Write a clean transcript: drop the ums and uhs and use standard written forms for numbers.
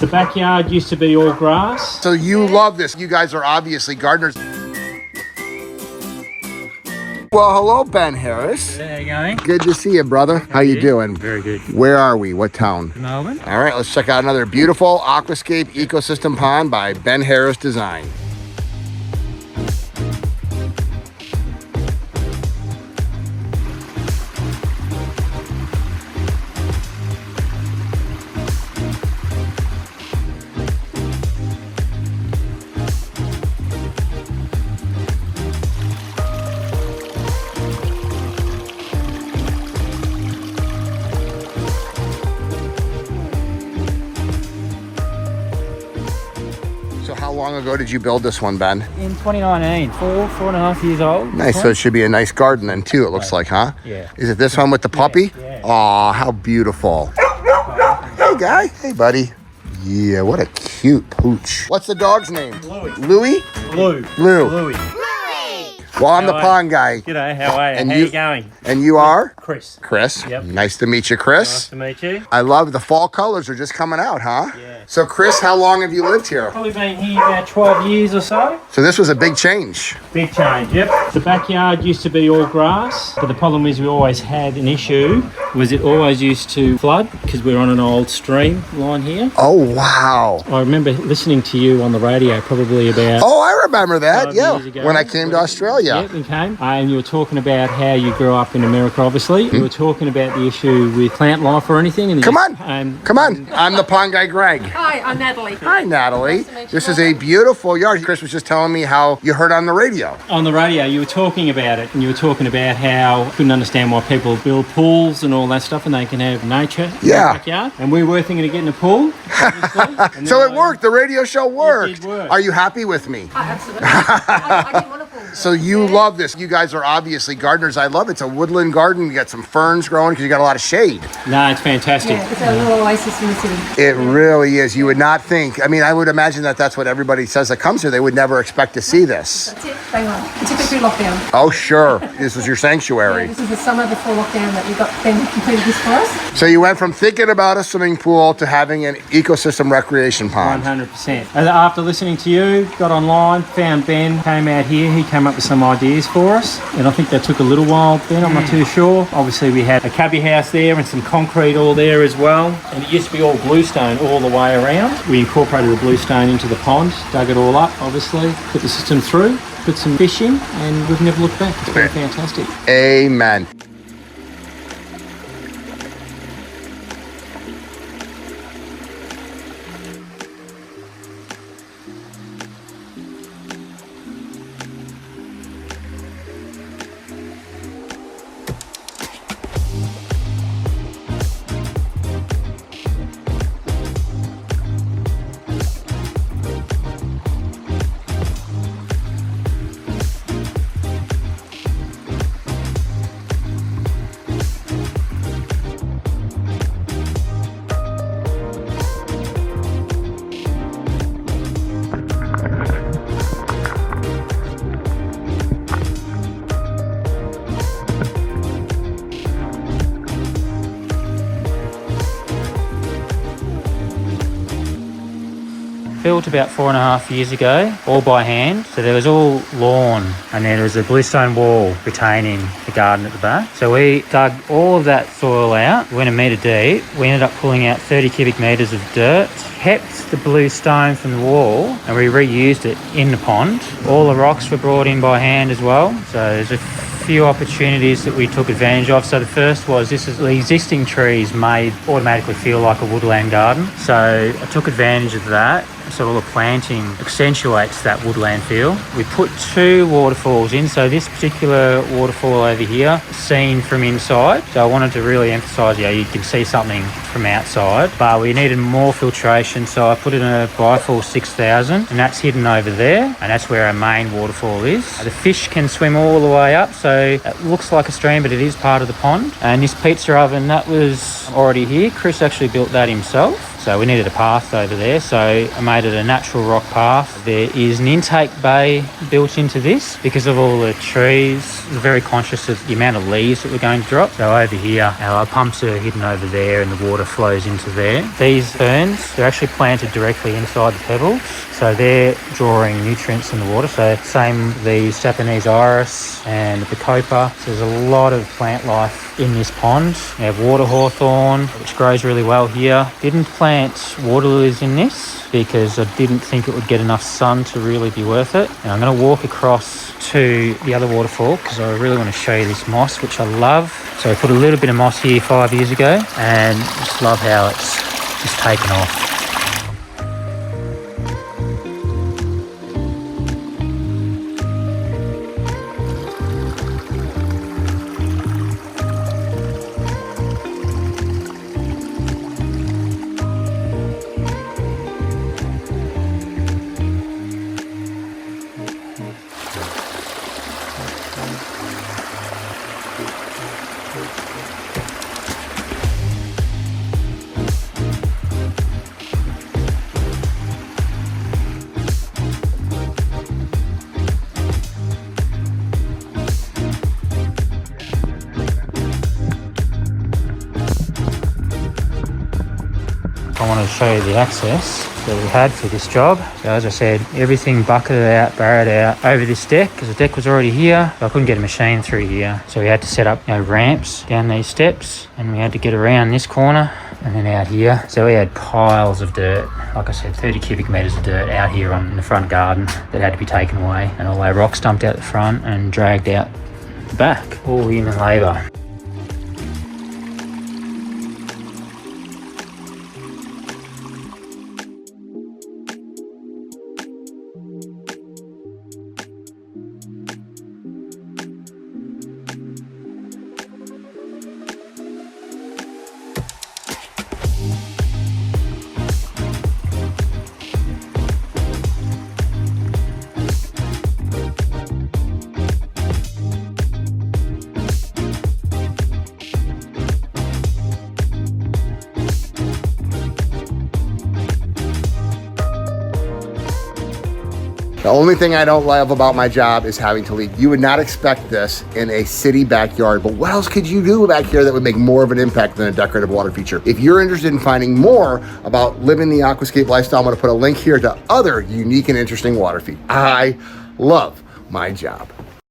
The backyard used to be all grass. So you love this. You guys are obviously gardeners. Well, hello, Ben Harris. How you going? Good to see you, brother. How you doing? Very good. Where are we? What town? Melbourne. All right, let's check out another beautiful Aquascape ecosystem pond by Ben Harris Design. So how long ago did you build this one, Ben? In 2019, four and a half years old. Nice, so it should be a nice garden then too, it looks like, huh? Yeah. Is it this one with the puppy? Yeah. Aw, how beautiful. Hey, guy. Hey, buddy. Yeah, what a cute pooch. What's the dog's name? Louie. Louie? Lou. Lou. Louie. Well, I'm the pond guy. G'day, how are you? And how you- you going? And you are? Chris. Chris. Yep. Nice to meet you, Chris. Nice to meet you. I love the fall colors are just coming out, huh? Yeah. So, Chris, how long have you lived here? Probably been here about 12 years or so. So this was a big change. Big change, yep. The backyard used to be all grass, but the problem is we always had an issue, was it always used to flood because we're on an old stream line here. Oh, wow. I remember listening to you on the radio probably about Oh, I remember that. 5 Yeah, years ago. when I came to Australia. Yeah, we came. And you were talking about how you grew up in America, obviously. You were talking about the issue with plant life or anything. And Come on. Come on. And I'm the pond guy, Greg. Hi, I'm Natalie. Hi, Natalie. Nice to meet you. This is a beautiful yard. Chris was just telling me how you heard on the radio. on the radio, you were talking about it, and you were talking about how you couldn't understand why people build pools and all that stuff, and they can have nature in Yeah. the backyard. And we were thinking of getting a pool, obviously. And So then it worked. The radio show worked. did work. Are you happy with me? Oh, absolutely. I did wonderful. So you love this. You guys are obviously gardeners. I love it. It's a woodland garden. You got some ferns growing because you got a lot of shade. No, it's fantastic. Yeah, it's a little oasis in the city. It really is. You would not think. I mean, I would imagine that that's what everybody says that comes here. They would never expect to see this. That's it. Bang on. We took it through lockdown. Oh, sure. This was your Yeah, sanctuary. this is the summer before lockdown that we got then completed this for us. So you went from thinking about a swimming pool to having an ecosystem recreation pond. 100%. And after listening to you, got online, found Ben, came out here. He came up with some ideas for us, and I think that took a little while, Ben, I'm not too sure. Obviously, we had a cubby house there and some concrete all there as well. And it used to be all bluestone all the way around. We incorporated the bluestone into the pond, dug it all up, obviously, put the system through, put some fish in, and we've never looked back. It's been fantastic. Amen. Built about 4.5 years ago, all by hand. So there was all lawn, and then there was a bluestone wall retaining the garden at the back. So we dug all of that soil out, went a metre deep. We ended up pulling out 30 cubic metres of dirt, kept the bluestone from the wall, and we reused it in the pond. All the rocks were brought in by hand as well. So there's a few opportunities that we took advantage of. So the first was the existing trees made automatically feel like a woodland garden. So I took advantage of that. So all the planting accentuates that woodland feel. We put 2 waterfalls in. So this particular waterfall over here, seen from inside. So I wanted to really emphasise, you can see something from outside, but we needed more filtration. So I put in a Bifall 6000, and that's hidden over there. And that's where our main waterfall is. The fish can swim all the way up. So it looks like a stream, but it is part of the pond. And this pizza oven, that was already here. Chris actually built that himself. So we needed a path over there, so I made it a natural rock path. There is an intake bay built into this because of all the trees. I was very conscious of the amount of leaves that we're going to drop. So over here, our pumps are hidden over there and the water flows into there. These ferns, they're actually planted directly inside the pebbles. So they're drawing nutrients in the water. So same the Japanese iris and the copa. So there's a lot of plant life in this pond. We have water hawthorn, which grows really well here. Didn't plant water lilies in this because I didn't think it would get enough sun to really be worth it. And I'm going to walk across to the other waterfall because I really want to show you this moss, which I love. So I put a little bit of moss here 5 years ago and just love how it's just taken off. I wanted to show you the access that we had for this job. So as I said, everything bucketed out, barred out over this deck because the deck was already here. So I couldn't get a machine through here. So we had to set up ramps down these steps and we had to get around this corner and then out here. So we had piles of dirt, like I said, 30 cubic metres of dirt out here in the front garden that had to be taken away, and all our rocks dumped out the front and dragged out the back. All human labour. The only thing I don't love about my job is having to leave. You would not expect this in a city backyard, but what else could you do back here that would make more of an impact than a decorative water feature? If you're interested in finding more about living the aquascape lifestyle, I'm gonna put a link here to other unique and interesting water features. I love my job.